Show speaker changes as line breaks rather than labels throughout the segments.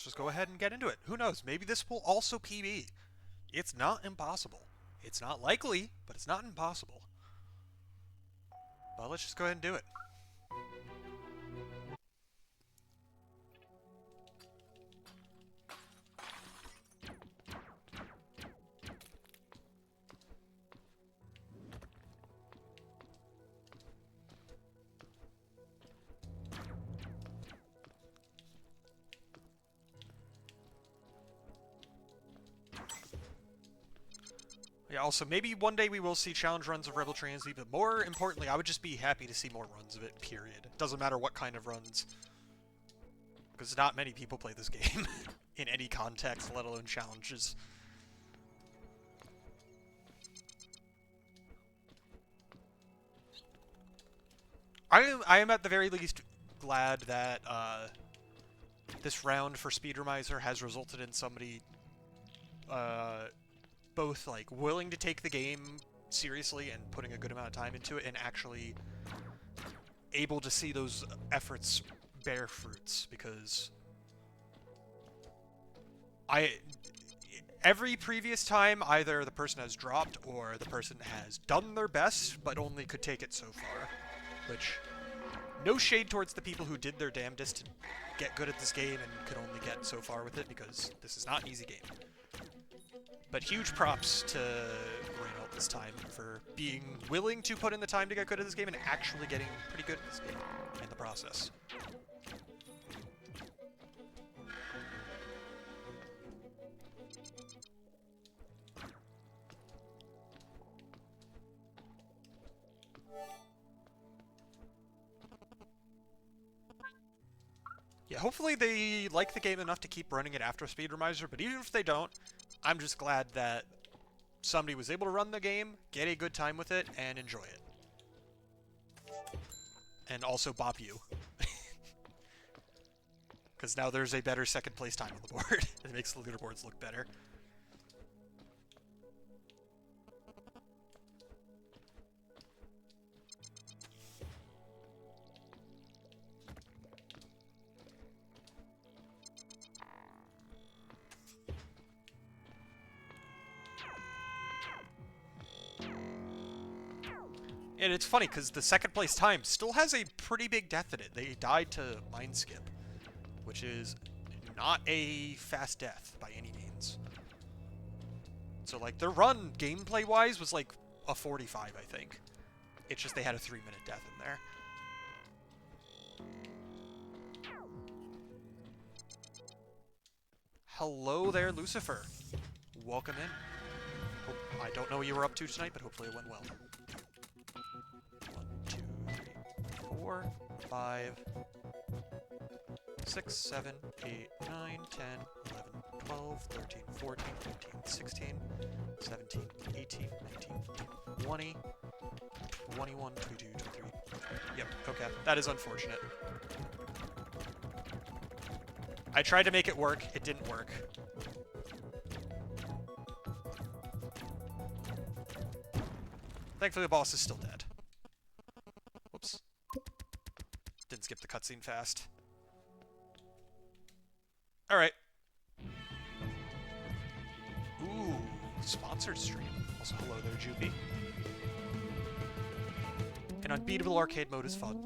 let's just go ahead and get into it. Who knows? Maybe this will also PB. It's not impossible. It's not likely, but it's not impossible. But let's just go ahead and do it. Yeah, also, maybe one day we will see challenge runs of Rebel Transmute, but more importantly, I would just be happy to see more runs of it, period. Doesn't matter what kind of runs. Because not many people play this game in any context, let alone challenges. I am at the very least glad that this round for Speedrunmizer has resulted in somebody both like willing to take the game seriously and putting a good amount of time into it, and actually able to see those efforts bear fruits, because every previous time either the person has dropped or the person has done their best but only could take it so far, which, no shade towards the people who did their damnedest to get good at this game and could only get so far with it, because this is not an easy game. But huge props to Reynolds this time for being willing to put in the time to get good at this game and actually getting pretty good at this game in the process. Yeah, hopefully they like the game enough to keep running it after Speedrunmizer, but even if they don't, I'm just glad that somebody was able to run the game, get a good time with it, and enjoy it. And also bop you. Because now there's a better second place time on the board. It makes the leaderboards look better. And it's funny, because the second place time still has a pretty big death in it. They died to Mind Skip, which is not a fast death by any means. So, like, their run, gameplay-wise, was like a 45, I think. It's just they had a 3-minute death in there. Hello there, Lucifer. Welcome in. I don't know what you were up to tonight, but hopefully it went well. 4, 5, 6, 7, 8, 9, 10, 11, 12, 13, 14, 15, 16, 17, 18, 19, 20, 21, 22, 23. Yep, okay. That is unfortunate. I tried to make it work. It didn't work. Thankfully, the boss is still dead. Whoops. Didn't skip the cutscene fast. Alright. Ooh, sponsored stream. Also, hello there, Jupy. An unbeatable arcade mode is fun.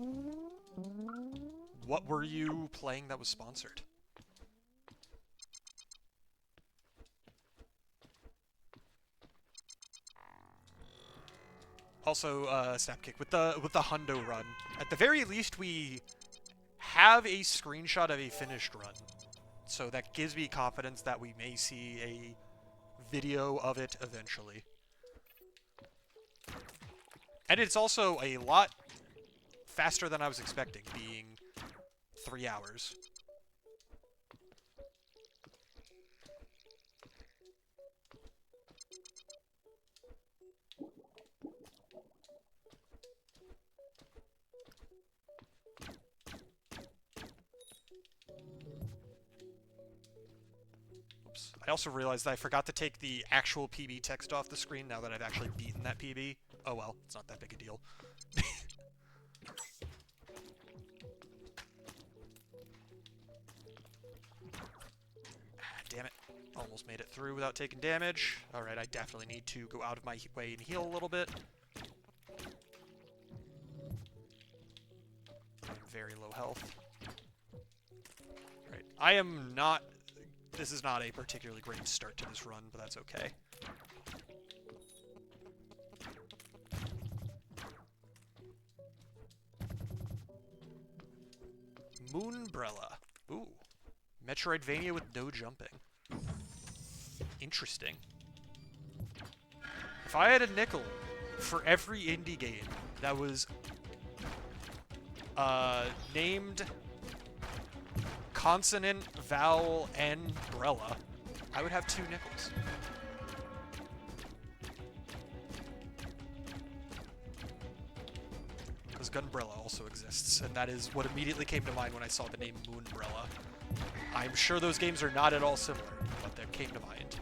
What were you playing that was sponsored? Also, Snapkick, with the Hundo run, at the very least we have a screenshot of a finished run. So that gives me confidence that we may see a video of it eventually. And it's also a lot faster than I was expecting, being 3 hours. I also realized that I forgot to take the actual PB text off the screen now that I've actually beaten that PB. Oh well, it's not that big a deal. damn it. Almost made it through without taking damage. Alright, I definitely need to go out of my way and heal a little bit. I'm very low health. Right, I am not... This is not a particularly great start to this run, but that's okay. Moonbrella. Ooh. Metroidvania with no jumping. Interesting. If I had a nickel for every indie game that was named consonant, vowel, and brella, I would have 2 nickels. Because Gunbrella also exists, and that is what immediately came to mind when I saw the name Moonbrella. I'm sure those games are not at all similar, but that came to mind.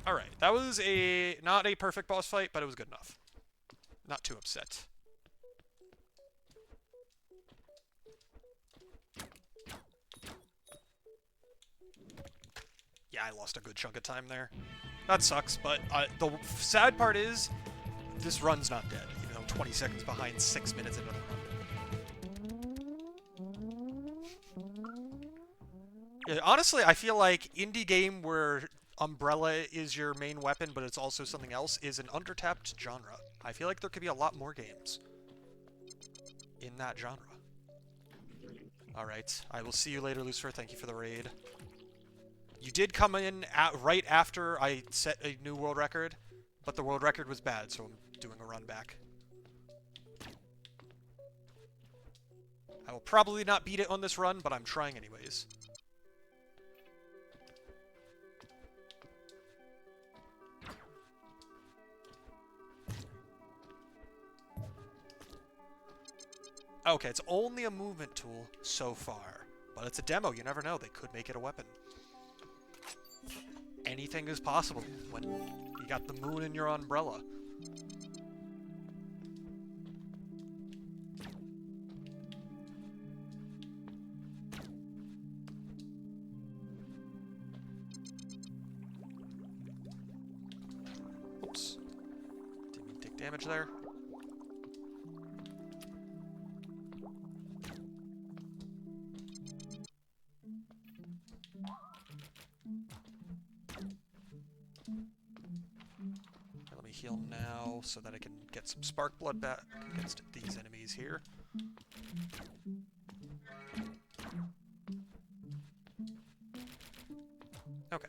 Alright, that was not a perfect boss fight, but it was good enough. Not too upset. Yeah, I lost a good chunk of time there. That sucks, but the sad part is, this run's not dead, even though 20 seconds behind 6 minutes into the run. Yeah, honestly, I feel like indie game where Umbrella is your main weapon, but it's also something else, is an undertapped genre. I feel like there could be a lot more games in that genre. Alright, I will see you later, Lucifer. Thank you for the raid. You did come in right after I set a new world record, but the world record was bad, so I'm doing a run back. I will probably not beat it on this run, but I'm trying anyways. Okay, it's only a movement tool so far, but it's a demo. You never know. They could make it a weapon. Anything is possible when you got the moon in your umbrella. Oops. Didn't mean to take damage there. Let me heal now so that I can get some spark blood back against these enemies here. Okay.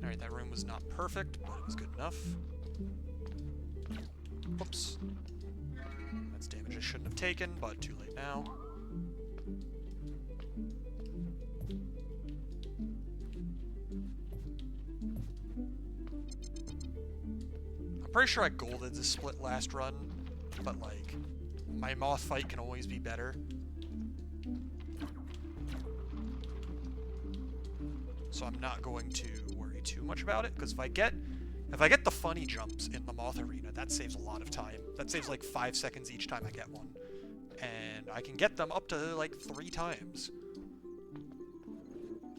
Alright, that room was not perfect, but it was good enough. Whoops. That's damage I shouldn't have taken, but too late now. I'm pretty sure I golded the split last run, but like, my moth fight can always be better. So I'm not going to worry too much about it, because if I get the funny jumps in the moth arena, that saves a lot of time. That saves like 5 seconds each time I get one. And I can get them up to like 3 times.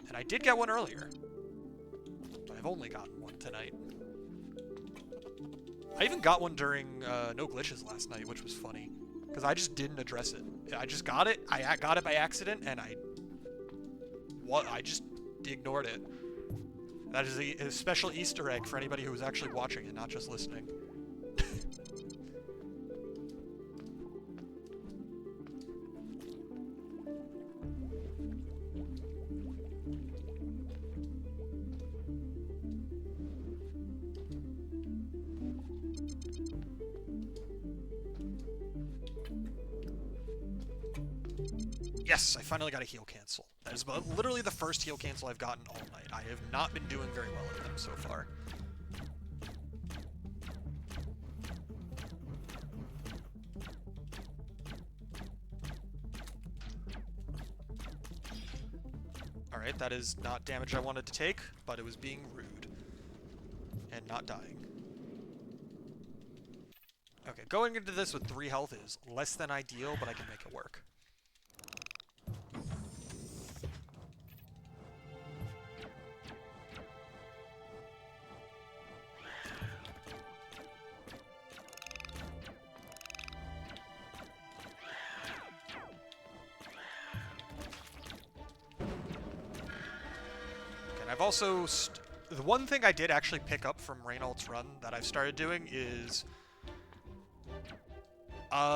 And I did get one earlier, but I've only gotten one tonight. I even got one during No Glitches last night, which was funny, because I just didn't address it. I just got it, I got it by accident, and I just ignored it. That is a special Easter egg for anybody who is actually watching and not just listening. Yes, I finally got a heal cancel. That is literally the first heal cancel I've gotten all night. I have not been doing very well at them so far. Alright, that is not damage I wanted to take, but it was being rude. And not dying. Okay, going into this with 3 health is less than ideal, but I can make it work. And I've also... the one thing I did actually pick up from Reynolds' run that I've started doing is...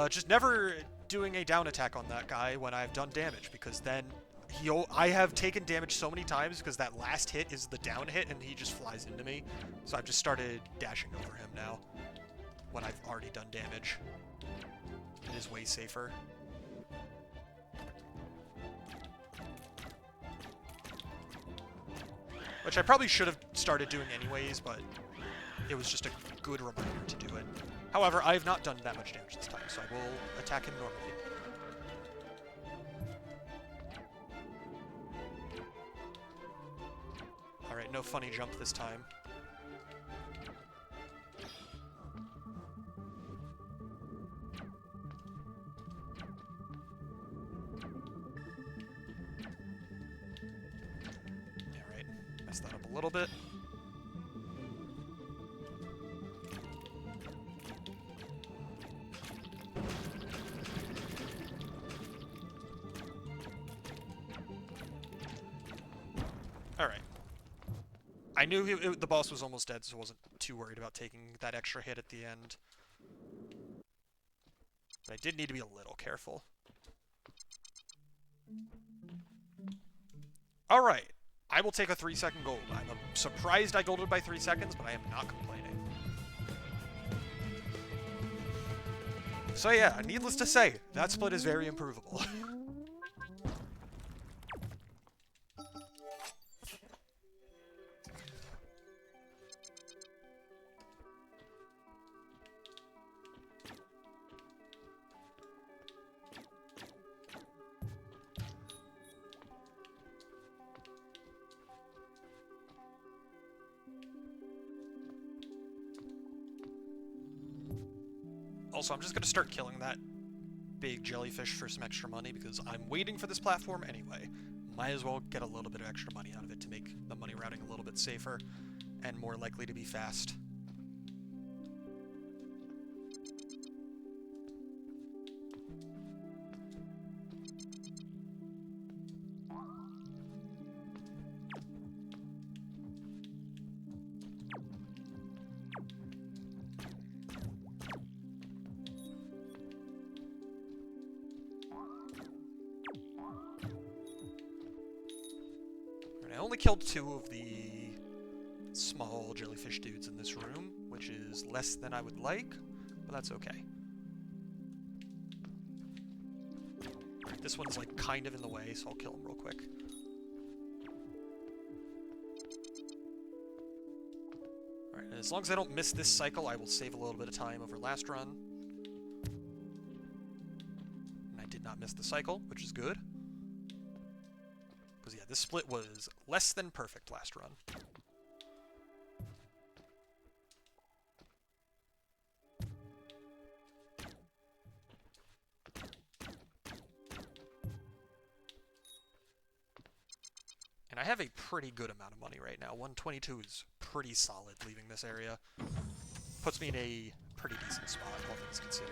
just never doing a down attack on that guy when I've done damage, because then I have taken damage so many times because that last hit is the down hit and he just flies into me. So I've just started dashing over him now when I've already done damage. It is way safer. Which I probably should have started doing anyways, but it was just a good reminder to do it. However, I have not done that much damage this time, so I will attack him normally. Alright, no funny jump this time. Alright, messed that up a little bit. Alright. I knew the boss was almost dead, so I wasn't too worried about taking that extra hit at the end. But I did need to be a little careful. Alright. I will take a 3-second gold. I'm surprised I golded by 3 seconds, but I am not complaining. So yeah, needless to say, that split is very improvable. Also, I'm just going to start killing that big jellyfish for some extra money, because I'm waiting for this platform anyway. Might as well get a little bit of extra money out of it to make the money routing a little bit safer and more likely to be fast. I only killed 2 of the small jellyfish dudes in this room, which is less than I would like, but that's okay. Right, this one's like kind of in the way, so I'll kill him real quick. Alright, as long as I don't miss this cycle, I will save a little bit of time over last run. And I did not miss the cycle, which is good. Because, yeah, this split was less than perfect last run. And I have a pretty good amount of money right now. 122 is pretty solid leaving this area. Puts me in a pretty decent spot, all things considered.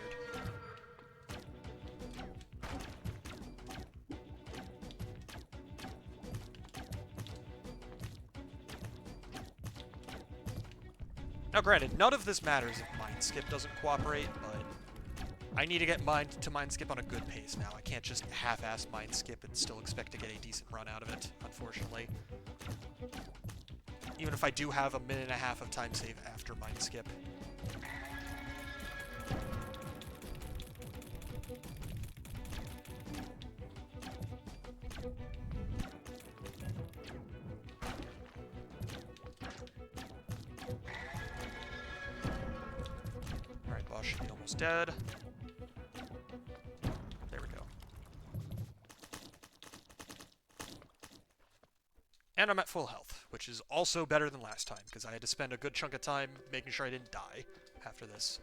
Now granted, none of this matters if Mind Skip doesn't cooperate, but I need to get Mind Skip on a good pace now. I can't just half-ass Mind Skip and still expect to get a decent run out of it, unfortunately. Even if I do have a minute and a half of time save after Mind Skip. almost dead. There we go. And I'm at full health, which is also better than last time, because I had to spend a good chunk of time making sure I didn't die after this.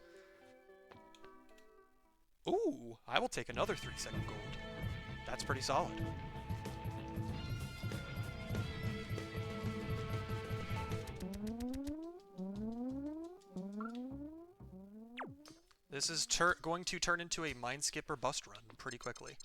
Ooh, I will take another 3-second gold. That's pretty solid. This is going to turn into a mine skip or bust run pretty quickly.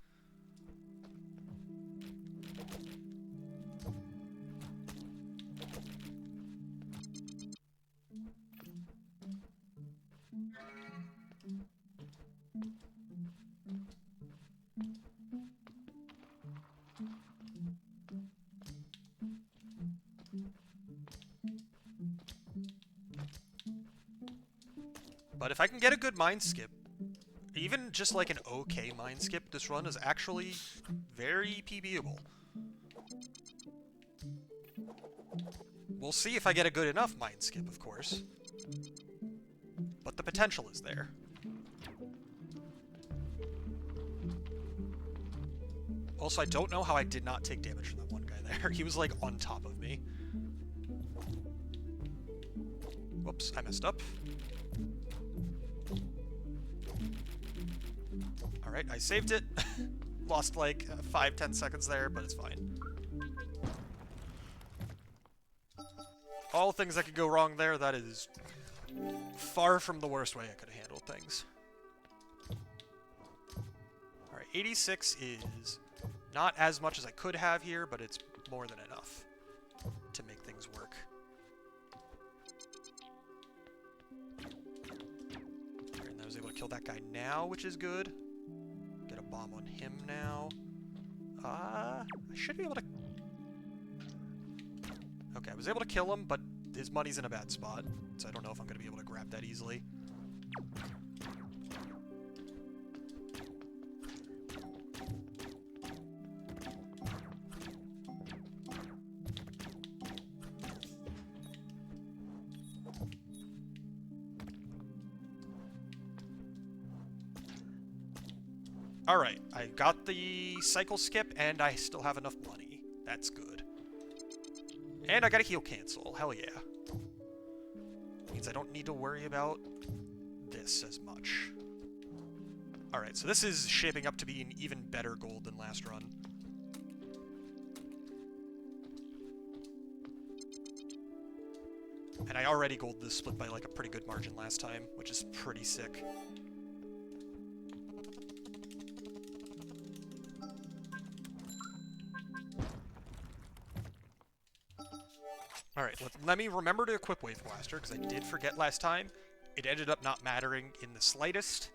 But if I can get a good mine skip, even just like an okay mine skip, this run is actually very PBable. We'll see if I get a good enough mine skip, of course. But the potential is there. Also, I don't know how I did not take damage from that one guy there. He was like on top of me. Whoops, I messed up. Alright, I saved it. Lost like 5-10 seconds there, but it's fine. All things that could go wrong there, that is far from the worst way I could have handled things. Alright, 86 is not as much as I could have here, but it's more than enough to make things work. Alright, and I was able to kill that guy now, which is good. Get a bomb on him now. I should be able to... Okay, I was able to kill him, but his money's in a bad spot, so I don't know if I'm going to be able to grab that easily. Alright, I got the cycle skip, and I still have enough money. That's good. And I got a heal cancel. Hell yeah. Means I don't need to worry about this as much. Alright, so this is shaping up to be an even better gold than last run. And I already gold this split by like a pretty good margin last time, which is pretty sick. Alright, let me remember to equip Wave Blaster, because I did forget last time. It ended up not mattering in the slightest.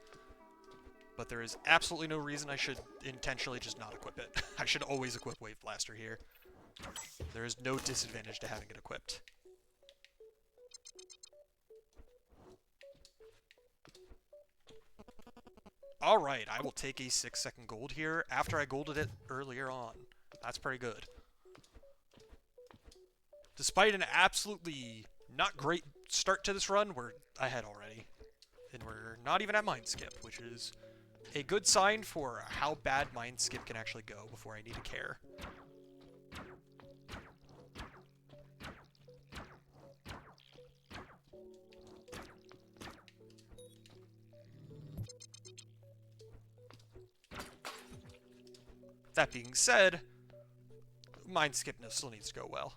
But there is absolutely no reason I should intentionally just not equip it. I should always equip Wave Blaster here. There is no disadvantage to having it equipped. Alright, I will take a 6-second gold here after I golded it earlier on. That's pretty good. Despite an absolutely not great start to this run, we're ahead already. And we're not even at mine skip, which is a good sign for how bad mine skip can actually go before I need to care. That being said, mine skip still needs to go well.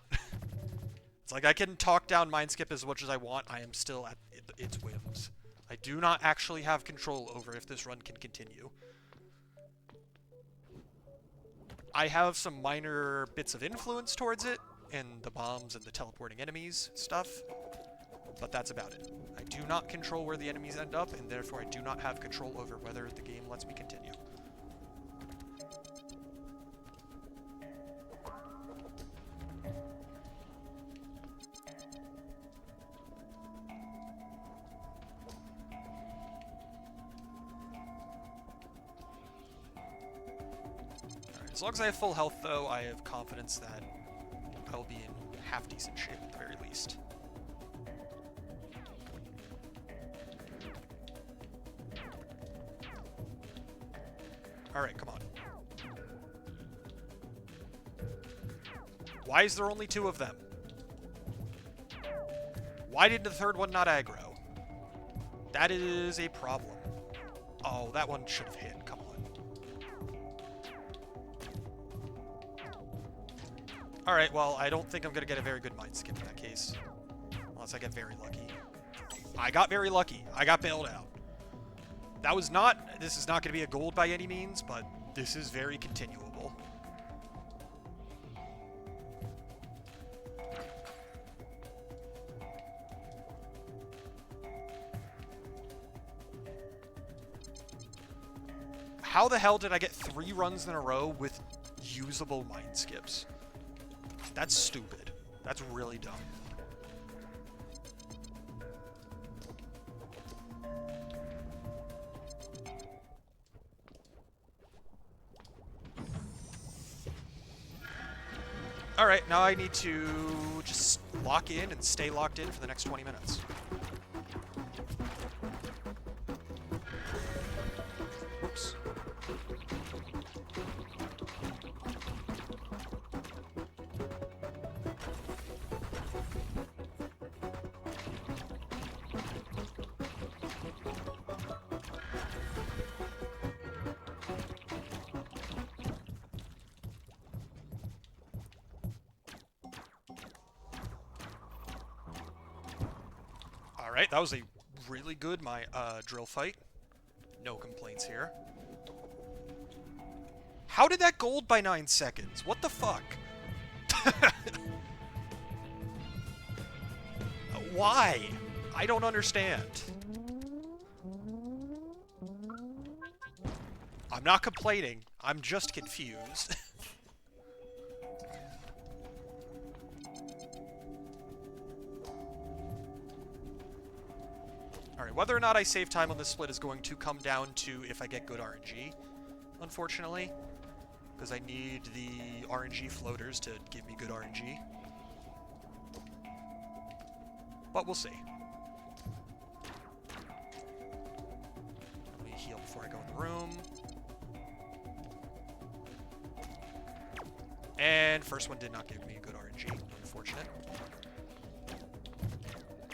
It's like I can talk down mine skip as much as I want, I am still at its whims. I do not actually have control over if this run can continue. I have some minor bits of influence towards it, and the bombs and the teleporting enemies stuff, but that's about it. I do not control where the enemies end up, and therefore I do not have control over whether the game lets me continue. As long as I have full health, though, I have confidence that I will be in half-decent shape at the very least. Alright, come on. Why is there only 2 of them? Why did the 3rd one not aggro? That is a problem. Oh, that one should have hit. Come on. Alright, well, I don't think I'm going to get a very good mind skip in that case. Unless I get very lucky. I got very lucky. I got bailed out. That was not... This is not going to be a gold by any means, but this is very continuable. How the hell did I get 3 runs in a row with usable mind skips? That's stupid. That's really dumb. Alright, now I need to just lock in and stay locked in for the next 20 minutes. Whoops. Alright, that was a really good drill fight. No complaints here. How did that gold by 9 seconds? What the fuck? Why? I don't understand. I'm not complaining. I'm just confused. Alright, whether or not I save time on this split is going to come down to if I get good RNG, unfortunately. Because I need the RNG floaters to give me good RNG. But we'll see. Let me heal before I go in the room. And first one did not give me good RNG, unfortunate.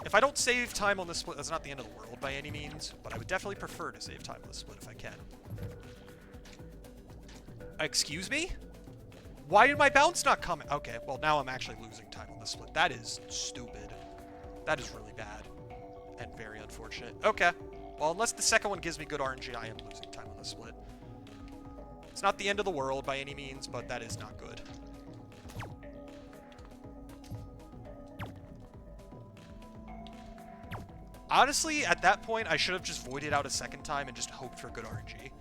If I don't save time on this split, that's not the end of the world by any means, but I would definitely prefer to save time on this split if I can. Excuse me? Why did my bounce not come? Okay, well now I'm actually losing time on this split. That is stupid. That is really bad. And very unfortunate. Okay. Well, unless the second one gives me good RNG, I am losing time on this split. It's not the end of the world by any means, but that is not good. Honestly, at that point, I should have just voided out a second time and just hoped for good RNG.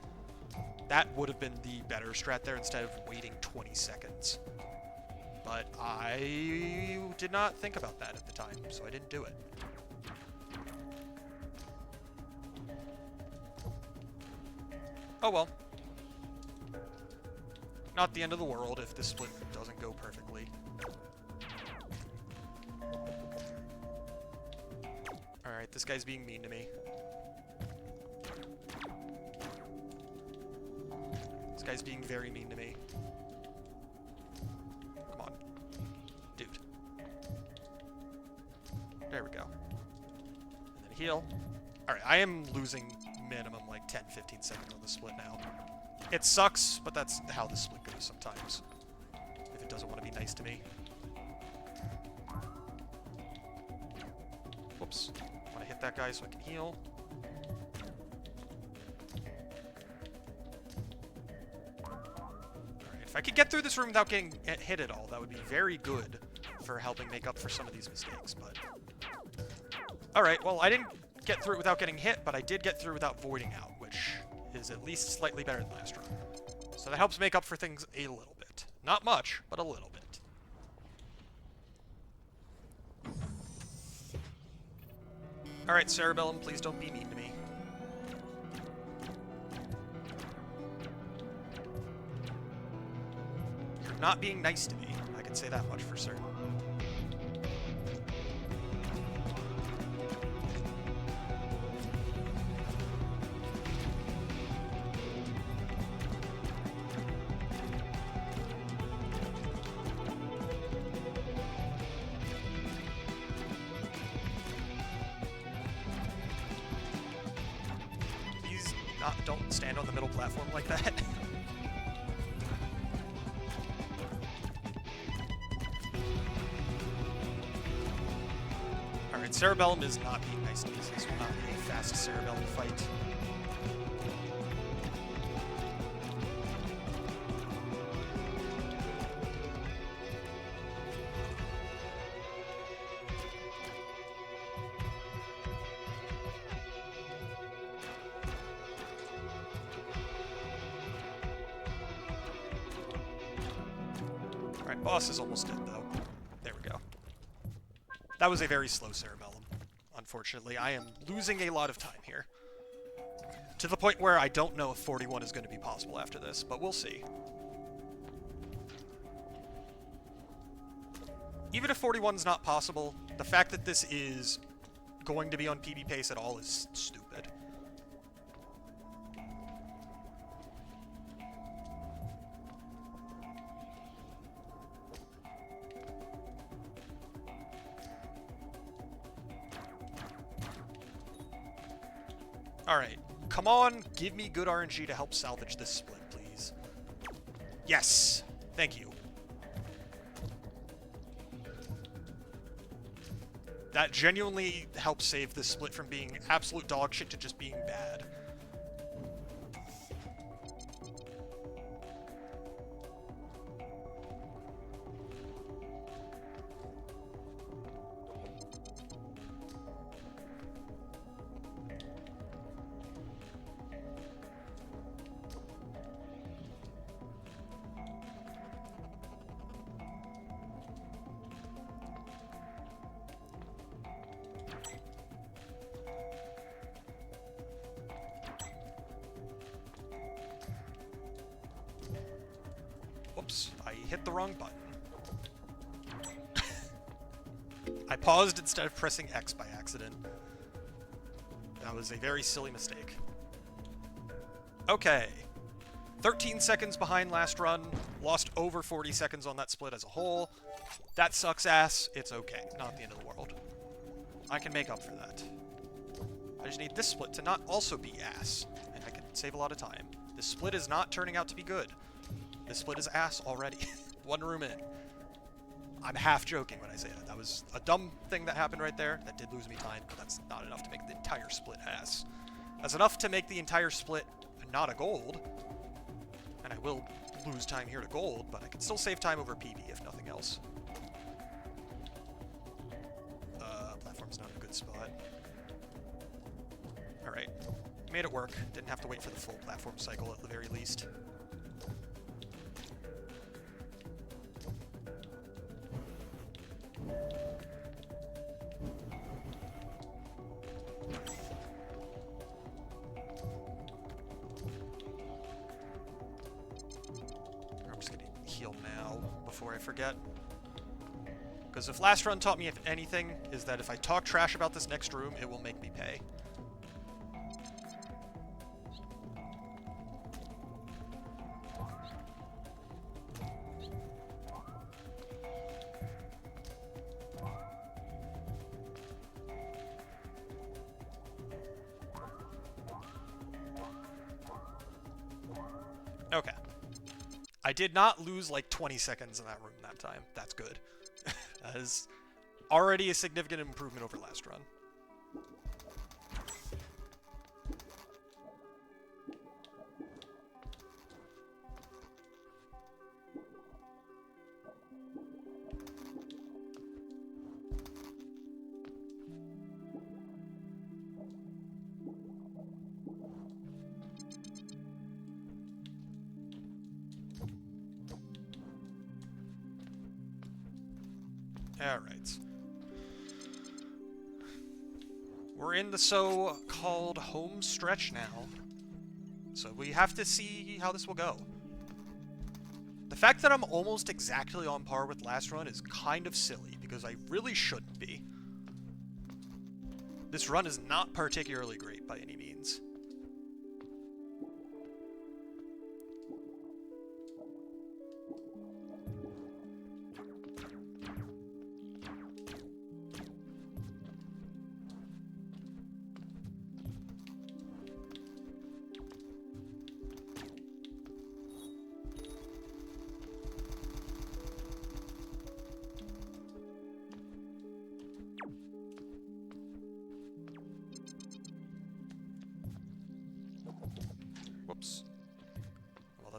That would have been the better strat there instead of waiting 20 seconds. But I did not think about that at the time, so I didn't do it. Oh well. Not the end of the world if this split doesn't go perfectly. Alright, this guy's being mean to me. This guy's being very mean to me. Come on. Dude. There we go. And then heal. Alright, I am losing minimum like 10-15 seconds on the split now. It sucks, but that's how the split goes sometimes. If it doesn't want to be nice to me. Whoops. I want to hit that guy so I can heal. Alright, if I could get through this room without getting hit at all, that would be very good for helping make up for some of these mistakes, but... Alright, well, I didn't get through it without getting hit, but I did get through without voiding out, which is at least slightly better than last run. So that helps make up for things a little bit. Not much, but a little bit. Alright, Cerebellum, please don't be mean to me. You're not being nice to me. I can say that much for certain. Don't stand on the middle platform like that. Alright, Cerebellum is not being nice to me. This will not be a fast Cerebellum fight. Alright, boss is almost dead, though. There we go. That was a very slow Cerebellum, unfortunately. I am losing a lot of time here. To the point where I don't know if 41 is going to be possible after this, but we'll see. Even if 41 is not possible, the fact that this is going to be on PB pace at all is stupid. Alright, come on, give me good RNG to help salvage this split, please. Yes! Thank you. That genuinely helps save this split from being absolute dog shit to just being bad. Whoops, I hit the wrong button. I paused instead of pressing X by accident. That was a very silly mistake. Okay. 13 seconds behind last run. Lost over 40 seconds on that split as a whole. That sucks ass. It's okay. Not the end of the world. I can make up for that. I just need this split to not also be ass, and I can save a lot of time. This split is not turning out to be good. This split is ass already. One room in. I'm half joking when I say that. That was a dumb thing that happened right there. That did lose me time, but that's not enough to make the entire split ass. That's enough to make the entire split not a gold. And I will lose time here to gold, but I can still save time over PB if nothing else. Platform's not a good spot. Alright. Made it work. Didn't have to wait for the full platform cycle at the very least. I'm just gonna heal now before I forget. Because if last run taught me if anything, is that if I talk trash about this next room, it will make me pay. Okay. I did not lose like 20 seconds in that room that time. That's good. That is already a significant improvement over last run. Alright. We're in the so-called home stretch now. So we have to see how this will go. The fact that I'm almost exactly on par with last run is kind of silly, because I really shouldn't be. This run is not particularly great by any means.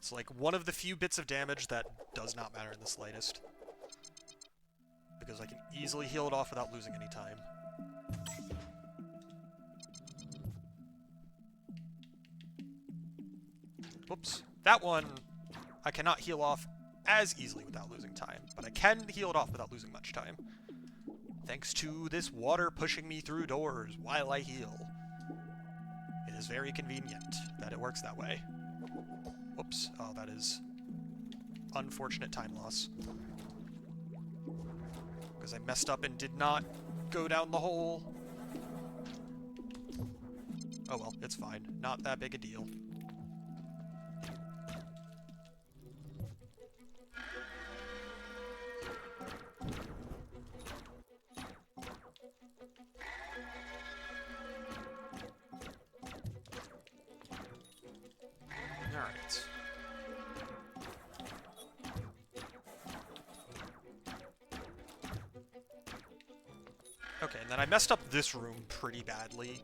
That's like one of the few bits of damage that does not matter in the slightest. Because I can easily heal it off without losing any time. Whoops. That one, I cannot heal off as easily without losing time, but I can heal it off without losing much time. Thanks to this water pushing me through doors while I heal. It is very convenient that it works that way. Whoops. Oh, that is unfortunate time loss. Because I messed up and did not go down the hole. Oh well, it's fine. Not that big a deal. Alright. Okay, and then I messed up this room pretty badly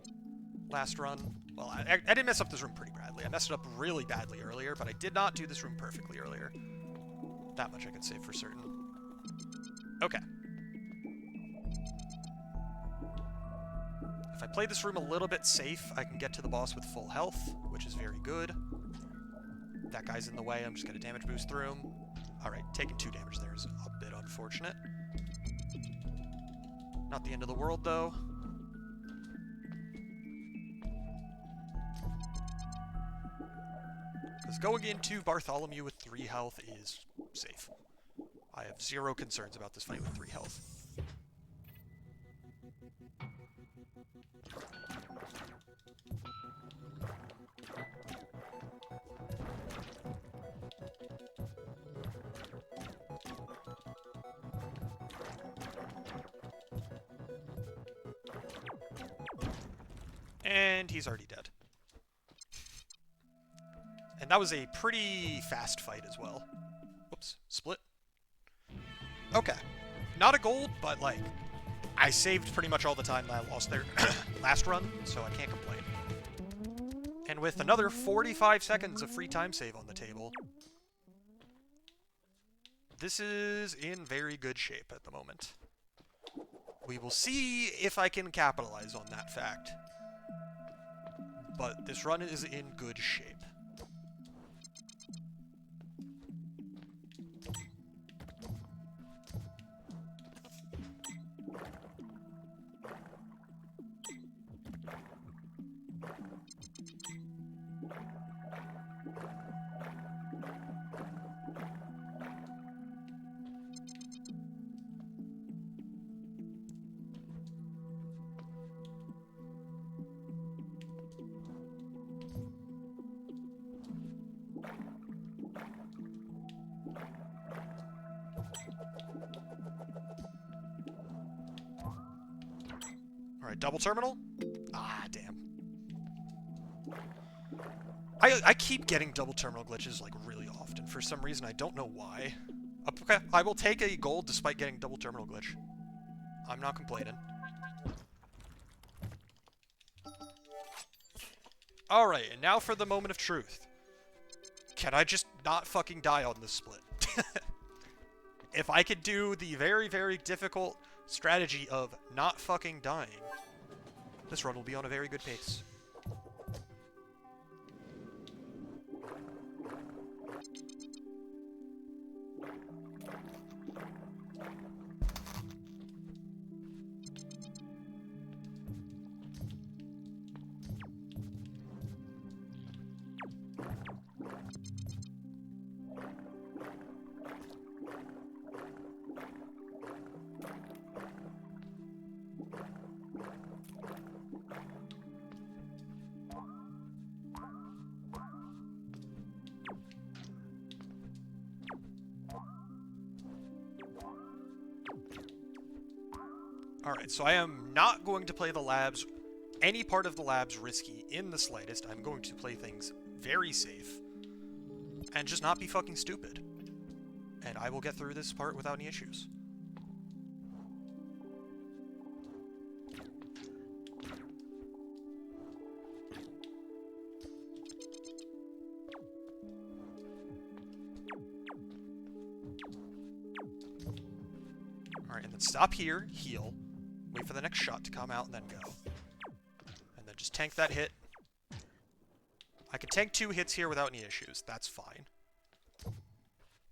last run. Well, I didn't mess up this room pretty badly. I messed it up really badly earlier, but I did not do this room perfectly earlier. That much I could say for certain. Okay. If I play this room a little bit safe, I can get to the boss with full health, which is very good. That guy's in the way, I'm just going to damage boost through him. Alright, taking 2 damage there is a bit unfortunate. Not the end of the world, though. Because going into Bartholomew with 3 health is safe. I have 0 concerns about this fight with 3 health. And he's already dead. And that was a pretty fast fight as well. Whoops, split. Okay. Not a gold, but like, I saved pretty much all the time that I lost there last run, so I can't complain. And with another 45 seconds of free time save on the table, this is in very good shape at the moment. We will see if I can capitalize on that fact. But this run is in good shape. Alright, double terminal? Ah, damn. I keep getting double terminal glitches, like, really often. For some reason, I don't know why. Okay, I will take a gold despite getting double terminal glitch. I'm not complaining. Alright, and now for the moment of truth. Can I just not fucking die on this split? If I could do the very, very difficult strategy of not fucking dying, this run will be on a very good pace. Alright, so I am not going to play the labs, any part of the labs risky in the slightest. I'm going to play things very safe, and just not be fucking stupid. And I will get through this part without any issues. Alright, and then stop here, heal, wait for the next shot to come out, and then go. And then just tank that hit. I can tank 2 hits here without any issues. That's fine.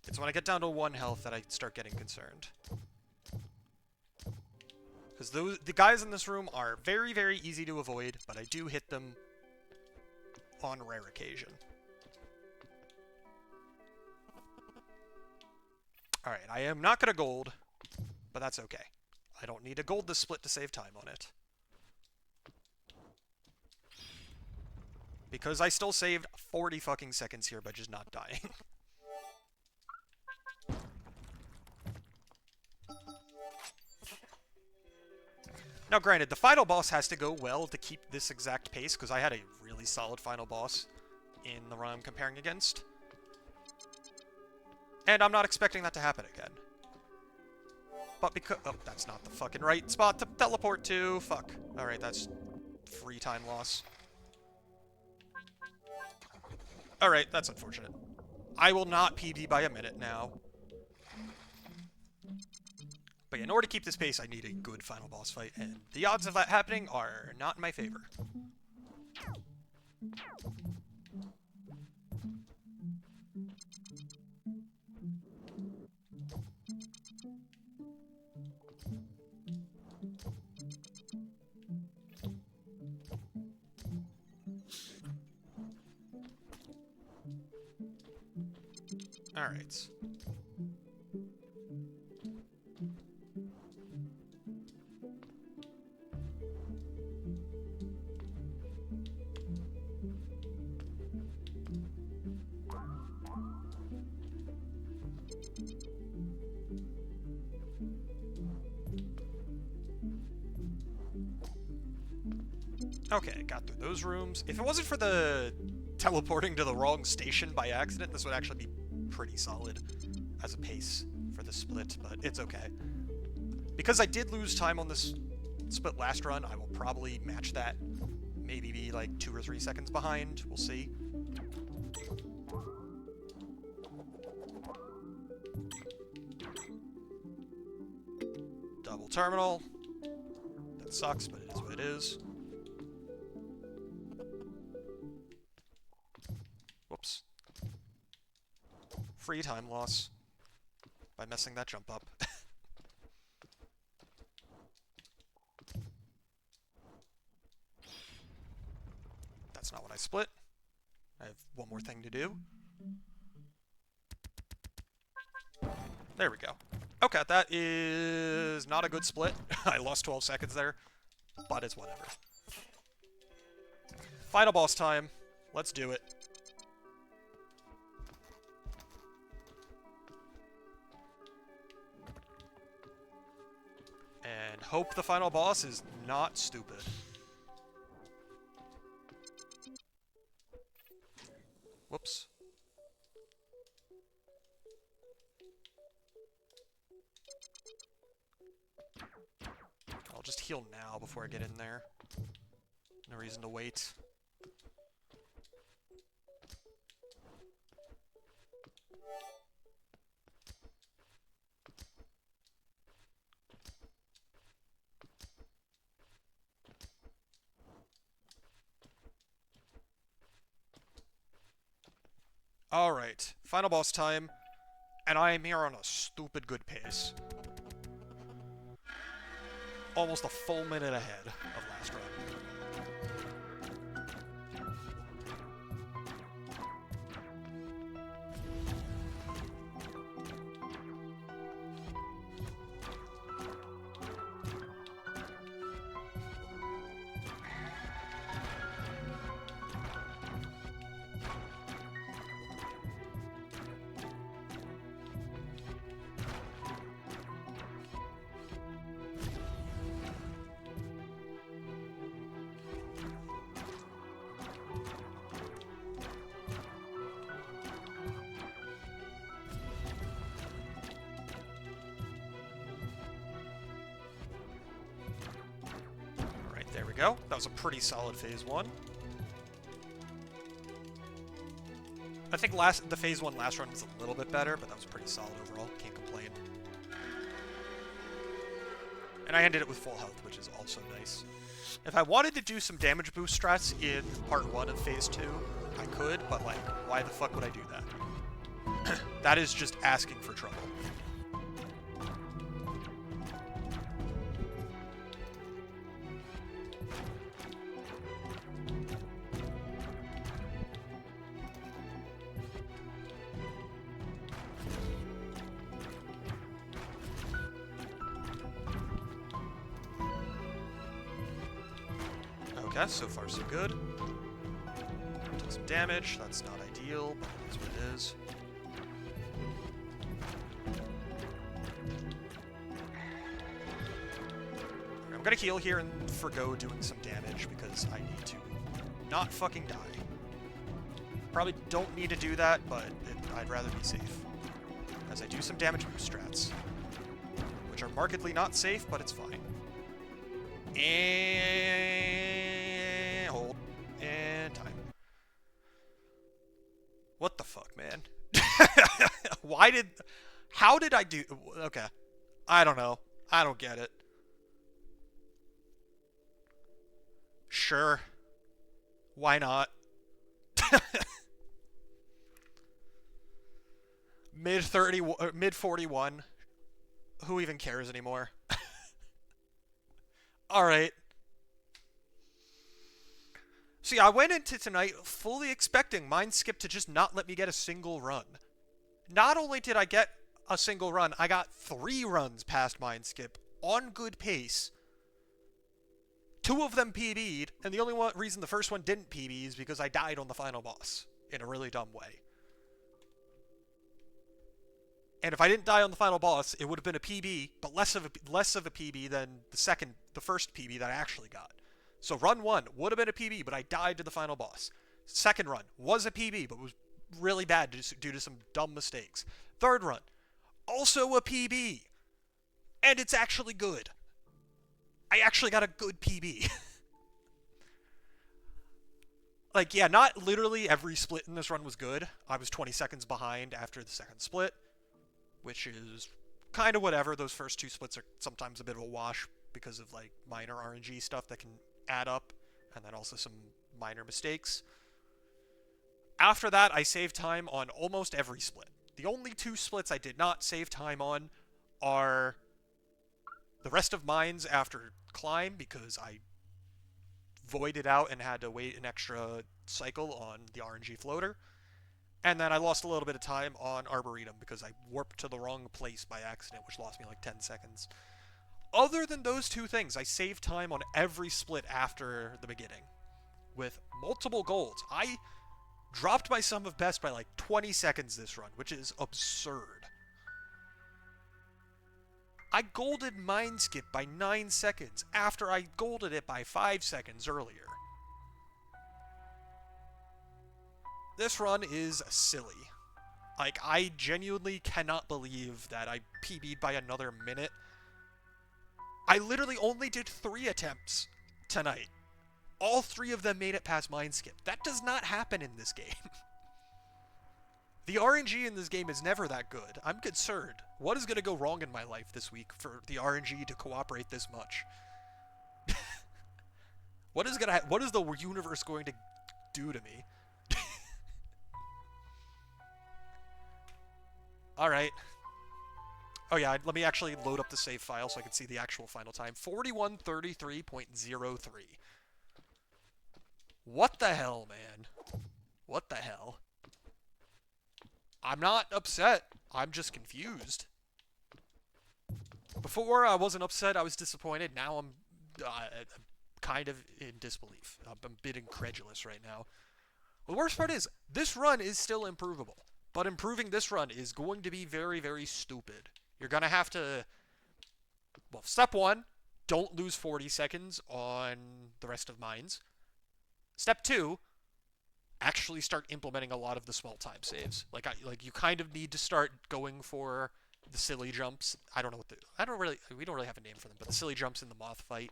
It's when I get down to 1 health that I start getting concerned. Because the guys in this room are very, very easy to avoid, but I do hit them on rare occasion. Alright, I am not going to gold, but that's okay. I don't need to gold this split to save time on it. Because I still saved 40 fucking seconds here by just not dying. Now granted, the final boss has to go well to keep this exact pace, because I had a really solid final boss in the run I'm comparing against. And I'm not expecting that to happen again. But because... Oh, that's not the fucking right spot to teleport to. Fuck. Alright, that's free time loss. Alright, that's unfortunate. I will not PB by a minute now. But yeah, in order to keep this pace, I need a good final boss fight, and the odds of that happening are not in my favor. Alright. Okay, got through those rooms. If it wasn't for the teleporting to the wrong station by accident, this would actually be pretty solid as a pace for the split, but it's okay. Because I did lose time on this split last run, I will probably match that. Maybe be like 2 or 3 seconds behind. We'll see. Double terminal. That sucks, but it is what it is. Whoops. Free time loss by messing that jump up. That's not what I split. I have one more thing to do. There we go. Okay, that is not a good split. I lost 12 seconds there, but it's whatever. Final boss time. Let's do it. And hope the final boss is not stupid. Whoops. I'll just heal now before I get in there. No reason to wait. Alright, final boss time, and I am here on a stupid good pace. Almost a full minute ahead of last run. There we go. That was a pretty solid phase 1. I think the phase 1 last run was a little bit better, but that was pretty solid overall. Can't complain. And I ended it with full health, which is also nice. If I wanted to do some damage boost strats in part 1 of phase 2, I could, but like, why the fuck would I do that? That is just asking for trouble. Okay, so far so good. Took some damage, that's not ideal, but it is what it is. I'm gonna heal here and forgo doing some damage because I need to not fucking die. Probably don't need to do that, but I'd rather be safe. As I do some damage boost strats, which are markedly not safe, but it's fine. And hold. And time. What the fuck, man? How did I do... Okay. I don't know. I don't get it. Sure. Why not? Mid 41. Who even cares anymore? Alright. See, I went into tonight fully expecting Mind Skip to just not let me get a single run. Not only did I get a single run, I got 3 runs past Mind Skip on good pace. 2 of them PB'd, and the only reason the first one didn't PB is because I died on the final boss in a really dumb way. And if I didn't die on the final boss, it would have been a PB, but less of a PB than the first PB that I actually got. So run 1 would have been a PB, but I died to the final boss. Second run was a PB, but was really bad due to some dumb mistakes. Third run, also a PB. And it's actually good. I actually got a good PB. Like, yeah, not literally every split in this run was good. I was 20 seconds behind after the second split, which is kind of whatever. Those first 2 splits are sometimes a bit of a wash because of, like, minor RNG stuff that can add up, and then also some minor mistakes. After that, I saved time on almost every split. The only 2 splits I did not save time on are the rest of mines after climb, because I voided out and had to wait an extra cycle on the RNG floater. And then I lost a little bit of time on Arboretum because I warped to the wrong place by accident, which lost me like 10 seconds. Other than those 2 things, I saved time on every split after the beginning with multiple golds. I dropped my sum of best by like 20 seconds this run, which is absurd. I golded Mind Skip by 9 seconds after I golded it by 5 seconds earlier. This run is silly. Like, I genuinely cannot believe that I PB'd by another minute. I literally only did 3 attempts tonight. All 3 of them made it past Mind Skip. That does not happen in this game. The RNG in this game is never that good. I'm concerned. What is going to go wrong in my life this week for the RNG to cooperate this much? What is the universe going to do to me? Alright. Oh yeah, let me actually load up the save file so I can see the actual final time. 41:33.03. What the hell, man? What the hell? I'm not upset. I'm just confused. Before, I wasn't upset. I was disappointed. Now I'm kind of in disbelief. I'm a bit incredulous right now. Well, the worst part is, this run is still improvable. But improving this run is going to be very, very stupid. You're going to have to... Well, step 1, don't lose 40 seconds on the rest of mines. Step 2, actually start implementing a lot of the small time saves. Like you kind of need to start going for the silly jumps. We don't really have a name for them, but the silly jumps in the moth fight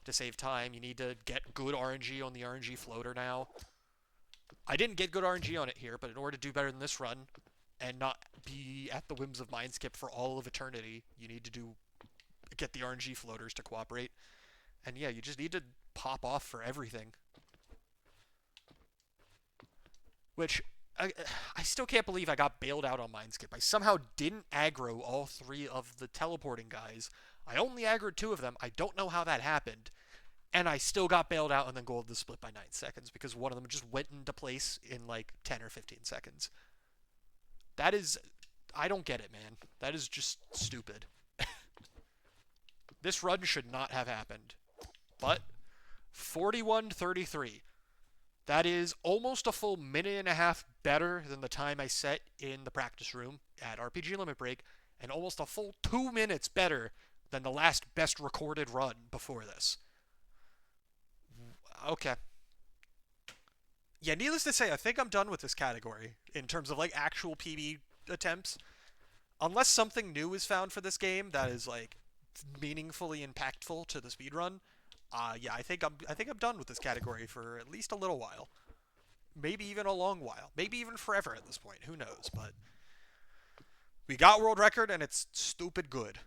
to save time. You need to get good RNG on the RNG floater now. I didn't get good RNG on it here, but in order to do better than this run and not be at the whims of Mind Skip for all of eternity, you need to do get the RNG floaters to cooperate. And yeah, you just need to pop off for everything. Which, I still can't believe I got bailed out on Mindskip. I somehow didn't aggro all 3 of the teleporting guys. I only aggroed 2 of them. I don't know how that happened. And I still got bailed out and then gold the split by 9 seconds because one of them just went into place in like 10 or 15 seconds. That is... I don't get it, man. That is just stupid. This run should not have happened. But 41-33. That is almost a full minute and a half better than the time I set in the practice room at RPG Limit Break, and almost a full 2 minutes better than the last best recorded run before this. Okay. Yeah, needless to say, I think I'm done with this category in terms of like actual PB attempts. Unless something new is found for this game that is like meaningfully impactful to the speedrun, yeah, I think I'm done with this category for at least a little while. Maybe even a long while. Maybe even forever at this point. Who knows? But we got world record and it's stupid good.